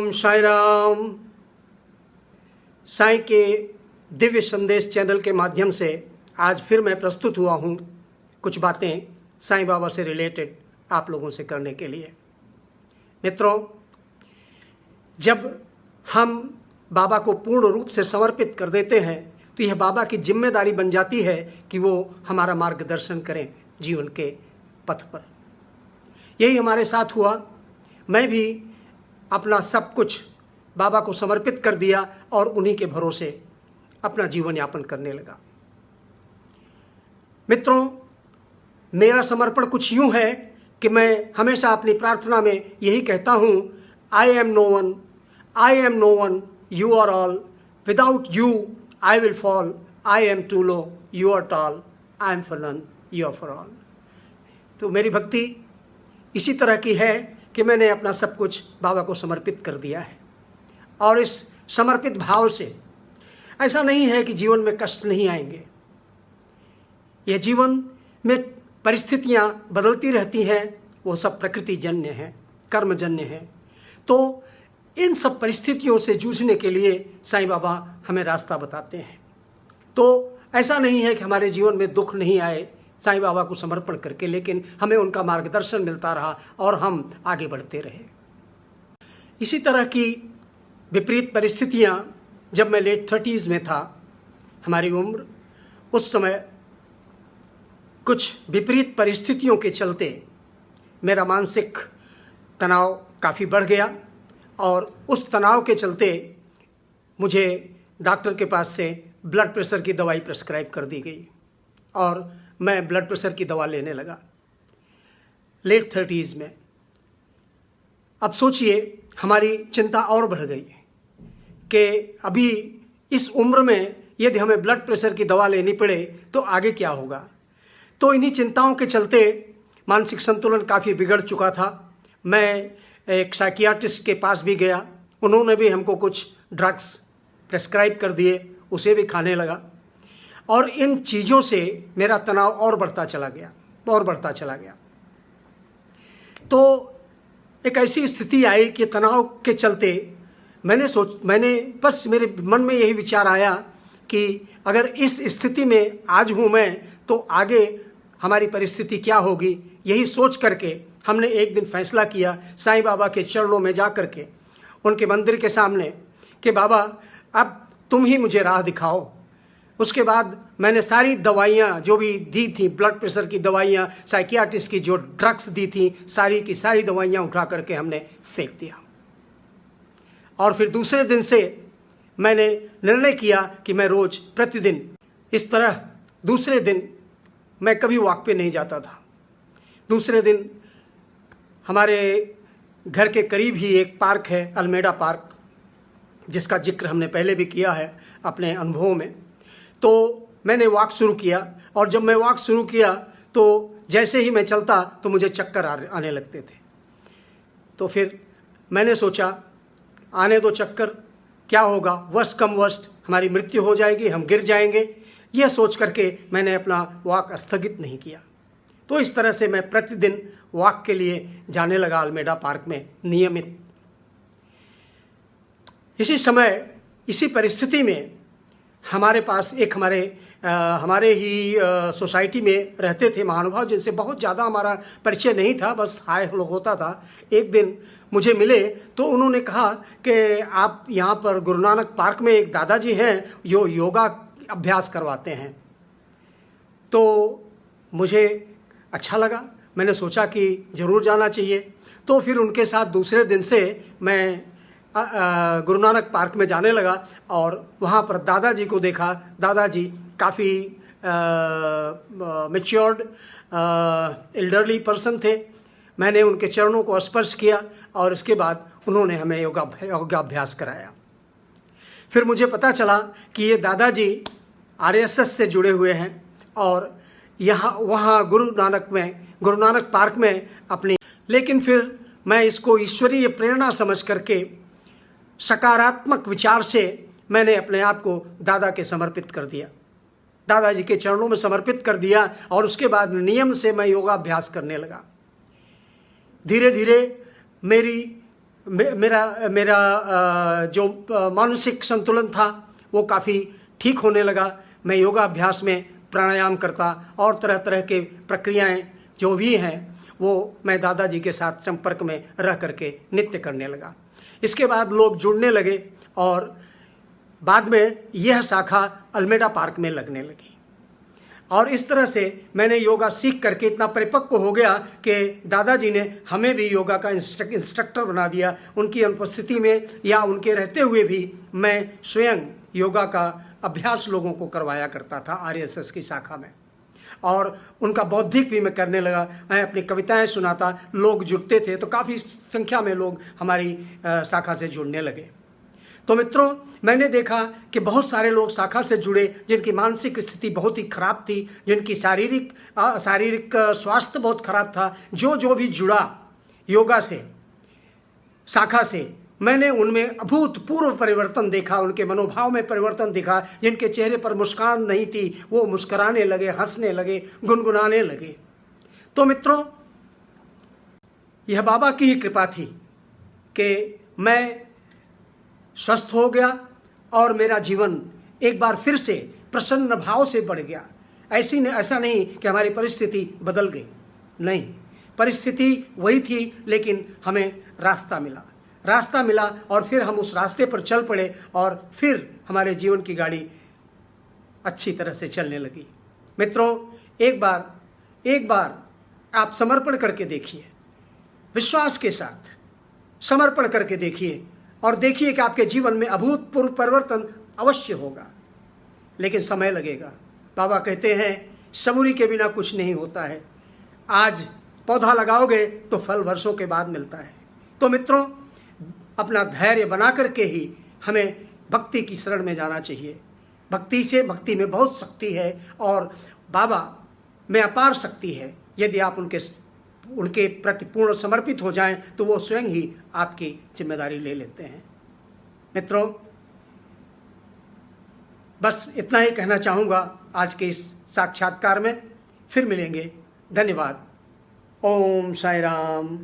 ओम साई राम। साईं के दिव्य संदेश चैनल के माध्यम से आज फिर मैं प्रस्तुत हुआ हूँ कुछ बातें साईं बाबा से रिलेटेड आप लोगों से करने के लिए। मित्रों, जब हम बाबा को पूर्ण रूप से समर्पित कर देते हैं तो यह बाबा की जिम्मेदारी बन जाती है कि वो हमारा मार्गदर्शन करें जीवन के पथ पर। यही हमारे साथ हुआ। मैं भी अपना सब कुछ बाबा को समर्पित कर दिया और उन्हीं के भरोसे अपना जीवन यापन करने लगा। मित्रों, मेरा समर्पण कुछ यूं है कि मैं हमेशा अपनी प्रार्थना में यही कहता हूं, I am no one, you are all, without you I will fall, I am too low, you are tall, I am for none, you are for all. तो मेरी भक्ति इसी तरह की है कि मैंने अपना सब कुछ बाबा को समर्पित कर दिया है। और इस समर्पित भाव से ऐसा नहीं है कि जीवन में कष्ट नहीं आएंगे। यह जीवन में परिस्थितियां बदलती रहती हैं, वो सब प्रकृति जन्य हैं, कर्मजन्य हैं। तो इन सब परिस्थितियों से जूझने के लिए साईं बाबा हमें रास्ता बताते हैं। तो ऐसा नहीं है कि हमारे जीवन में दुख नहीं आए साईं बाबा को समर्पण करके, लेकिन हमें उनका मार्गदर्शन मिलता रहा और हम आगे बढ़ते रहे। इसी तरह की विपरीत परिस्थितियां जब मैं लेट 30s में था, हमारी उम्र, उस समय कुछ विपरीत परिस्थितियों के चलते मेरा मानसिक तनाव काफ़ी बढ़ गया और उस तनाव के चलते मुझे डॉक्टर के पास से ब्लड प्रेशर की दवाई प्रेस्क्राइब कर दी गई और मैं ब्लड प्रेशर की दवा लेने लगा लेट 30s में। अब सोचिए, हमारी चिंता और बढ़ गई कि अभी इस उम्र में यदि हमें ब्लड प्रेशर की दवा लेनी पड़े तो आगे क्या होगा। तो इन्हीं चिंताओं के चलते मानसिक संतुलन काफ़ी बिगड़ चुका था। मैं एक साइकियाट्रिस्ट के पास भी गया, उन्होंने भी हमको कुछ ड्रग्स प्रेस्क्राइब कर दिए, उसे भी खाने लगा और इन चीज़ों से मेरा तनाव और बढ़ता चला गया। तो एक ऐसी स्थिति आई कि तनाव के चलते मैंने बस मेरे मन में यही विचार आया कि अगर इस स्थिति में आज हूँ मैं तो आगे हमारी परिस्थिति क्या होगी। यही सोच करके हमने एक दिन फैसला किया साईं बाबा के चरणों में जा कर के, उनके मंदिर के सामने, कि बाबा अब तुम ही मुझे राह दिखाओ। उसके बाद मैंने सारी दवाइयाँ जो भी दी थी, ब्लड प्रेशर की दवाइयाँ, साइकियाट्रिस्ट की जो ड्रग्स दी थी, सारी की सारी दवाइयाँ उठा करके हमने फेंक दिया। और फिर दूसरे दिन से मैंने निर्णय किया कि मैं रोज़ प्रतिदिन इस तरह, दूसरे दिन मैं कभी वॉक पे नहीं जाता था। दूसरे दिन हमारे घर के करीब ही एक पार्क है, अल्मेडा पार्क, जिसका जिक्र हमने पहले भी किया है अपने अनुभवों में। तो मैंने वॉक शुरू किया और जब मैं वॉक शुरू किया तो जैसे ही मैं चलता तो मुझे चक्कर आने लगते थे। तो फिर मैंने सोचा, आने दो चक्कर, क्या होगा, वर्स्ट कम वर्स्ट हमारी मृत्यु हो जाएगी, हम गिर जाएंगे। यह सोच करके मैंने अपना वॉक स्थगित नहीं किया। तो इस तरह से मैं प्रतिदिन वॉक के लिए जाने लगा अल्मेडा पार्क में नियमित। इसी समय, इसी परिस्थिति में हमारे पास एक हमारे ही सोसाइटी में रहते थे महानुभाव, जिनसे बहुत ज़्यादा हमारा परिचय नहीं था, बस हाय हेलो होता था। एक दिन मुझे मिले तो उन्होंने कहा कि आप यहाँ पर गुरु नानक पार्क में एक दादाजी हैं, जो योगा अभ्यास करवाते हैं। तो मुझे अच्छा लगा, मैंने सोचा कि ज़रूर जाना चाहिए। तो फिर उनके साथ दूसरे दिन से मैं गुरु नानक पार्क में जाने लगा और वहाँ पर दादाजी को देखा। दादाजी काफ़ी मैच्योर्ड एल्डरली पर्सन थे। मैंने उनके चरणों को स्पर्श किया और इसके बाद उन्होंने हमें योगाभ्यास कराया। फिर मुझे पता चला कि ये दादाजी आरएसएस से जुड़े हुए हैं और वहाँ गुरु नानक पार्क में अपनी, लेकिन फिर मैं इसको ईश्वरीय प्रेरणा समझ करके सकारात्मक विचार से मैंने अपने आप को दादा के समर्पित कर दिया, दादाजी के चरणों में समर्पित कर दिया और उसके बाद नियम से मैं योगाभ्यास करने लगा। धीरे धीरे मेरी मेरा मेरा जो मानसिक संतुलन था वो काफ़ी ठीक होने लगा। मैं योगा अभ्यास में प्राणायाम करता और तरह तरह के प्रक्रियाएं जो भी हैं वो मैं दादाजी के साथ संपर्क में रह करके नित्य करने लगा। इसके बाद लोग जुड़ने लगे और बाद में यह शाखा अल्मेडा पार्क में लगने लगी। और इस तरह से मैंने योगा सीख करके इतना परिपक्व हो गया कि दादाजी ने हमें भी योगा का इंस्ट्रक्टर बना दिया। उनकी अनुपस्थिति में या उनके रहते हुए भी मैं स्वयं योगा का अभ्यास लोगों को करवाया करता था आरएसएस की शाखा में। और उनका बौद्धिक भी मैं करने लगा। मैं अपनी कविताएं सुनाता, लोग जुड़ते थे, तो काफ़ी संख्या में लोग हमारी शाखा से जुड़ने लगे। तो मित्रों, मैंने देखा कि बहुत सारे लोग शाखा से जुड़े जिनकी मानसिक स्थिति बहुत ही खराब थी, जिनकी शारीरिक स्वास्थ्य बहुत खराब था। जो भी जुड़ा योगा से, शाखा से, मैंने उनमें अभूतपूर्व परिवर्तन देखा, उनके मनोभाव में परिवर्तन दिखा। जिनके चेहरे पर मुस्कान नहीं थी वो मुस्कुराने लगे, हंसने लगे, गुनगुनाने लगे। तो मित्रों, यह बाबा की ही कृपा थी कि मैं स्वस्थ हो गया और मेरा जीवन एक बार फिर से प्रसन्न भाव से बढ़ गया। ऐसा नहीं कि हमारी परिस्थिति बदल गई, नहीं, परिस्थिति वही थी, लेकिन हमें रास्ता मिला और फिर हम उस रास्ते पर चल पड़े और फिर हमारे जीवन की गाड़ी अच्छी तरह से चलने लगी। मित्रों, एक बार आप समर्पण करके देखिए, विश्वास के साथ समर्पण करके देखिए और देखिए कि आपके जीवन में अभूतपूर्व परिवर्तन अवश्य होगा, लेकिन समय लगेगा। बाबा कहते हैं सबूरी के बिना कुछ नहीं होता है। आज पौधा लगाओगे तो फल वर्षों के बाद मिलता है। तो मित्रों, अपना धैर्य बना करके ही हमें भक्ति की शरण में जाना चाहिए। भक्ति में बहुत शक्ति है और बाबा में अपार शक्ति है। यदि आप उनके प्रति पूर्ण समर्पित हो जाएं तो वो स्वयं ही आपकी जिम्मेदारी ले लेते हैं। मित्रों, बस इतना ही कहना चाहूँगा आज के इस साक्षात्कार में। फिर मिलेंगे। धन्यवाद। ओम साई राम।